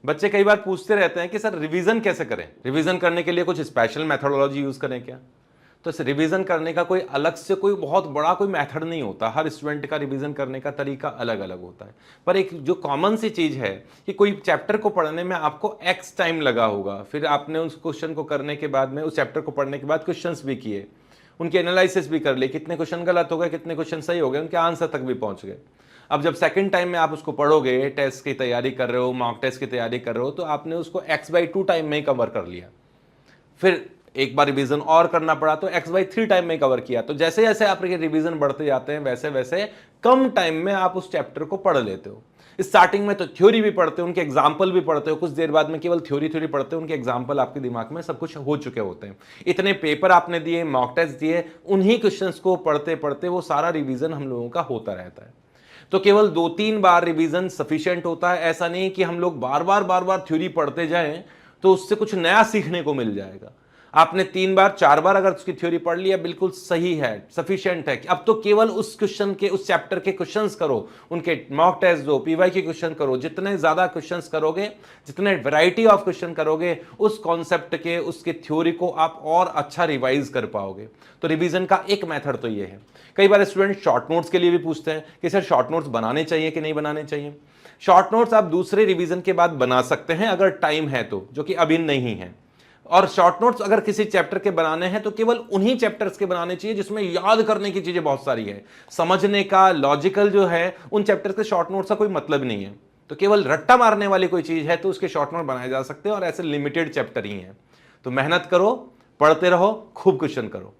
बच्चे कई बार पूछते रहते हैं कि सर रिवीजन कैसे करें, रिवीजन करने के लिए कुछ स्पेशल मेथोडोलॉजी यूज करें क्या? तो इस रिवीजन करने का कोई अलग से कोई बहुत बड़ा कोई मेथड नहीं होता, हर स्टूडेंट का रिवीजन करने का तरीका अलग अलग होता है। पर एक जो कॉमन सी चीज है कि कोई चैप्टर को पढ़ने में आपको एक्स टाइम लगा होगा, फिर आपने उस क्वेश्चन को करने के बाद में, उस चैप्टर को पढ़ने के बाद क्वेश्चंस भी किए, उनके एनालिसिस भी कर लिए, कितने क्वेश्चन गलत हो गए, कितने क्वेश्चन सही हो गए, उनके आंसर तक भी पहुंच गए। अब जब सेकंड टाइम में आप उसको पढ़ोगे, टेस्ट की तैयारी कर रहे हो, मॉक टेस्ट की तैयारी कर रहे हो, तो आपने उसको x/2 टाइम में ही कवर कर लिया। फिर एक बार रिवीजन और करना पड़ा तो x/3 टाइम में कवर किया। तो जैसे जैसे आपके रिवीजन बढ़ते जाते हैं वैसे वैसे कम टाइम में आप उस चैप्टर को पढ़ लेते हो। स्टार्टिंग में तो थ्योरी भी पढ़ते हो, उनके एग्जाम्पल भी पढ़ते हो, कुछ देर बाद में केवल थ्योरी थ्योरी पढ़ते हो, उनके एग्जाम्पल आपके दिमाग में सब कुछ हो चुके होते हैं। इतने पेपर आपने दिए, मॉक टेस्ट दिए, उन्हीं क्वेश्चंस को पढ़ते पढ़ते वो सारा रिवीजन हम लोगों का होता रहता है। तो केवल 2-3 बार रिवीजन सफिशिएंट होता है। ऐसा नहीं कि हम लोग बार बार थ्योरी पढ़ते जाएं तो उससे कुछ नया सीखने को मिल जाएगा। आपने 3 बार 4 बार अगर उसकी थ्योरी पढ़ लिया, बिल्कुल सही है, सफिशिएंट है। अब तो केवल उस क्वेश्चन के, उस चैप्टर के क्वेश्चंस करो, उनके मॉक टेस्ट दो, पीवाई के क्वेश्चन करो। जितने ज्यादा क्वेश्चंस करोगे, जितने वैरायटी ऑफ क्वेश्चन करोगे, उस कॉन्सेप्ट के, उसके थ्योरी को आप और अच्छा रिवाइज कर पाओगे। तो रिवीजन का एक मेथड तो ये है। कई बार स्टूडेंट शॉर्ट नोट्स के लिए भी पूछते हैं कि सर शॉर्ट नोट्स बनाने चाहिए कि नहीं बनाने चाहिए। शॉर्ट नोट्स आप दूसरे रिवीजन के बाद बना सकते हैं अगर टाइम है तो, जो कि अभी नहीं है। और शॉर्ट नोट्स अगर किसी चैप्टर के बनाने हैं तो केवल उन्हीं चैप्टर्स के बनाने चाहिए जिसमें याद करने की चीजें बहुत सारी है, समझने का लॉजिकल जो है, उन चैप्टर्स के शॉर्ट नोट्स का कोई मतलब नहीं है। तो केवल रट्टा मारने वाली कोई चीज है तो उसके शॉर्ट नोट बनाए जा सकते हैं, और ऐसे लिमिटेड चैप्टर ही हैं। तो मेहनत करो, पढ़ते रहो, खूब क्वेश्चन करो।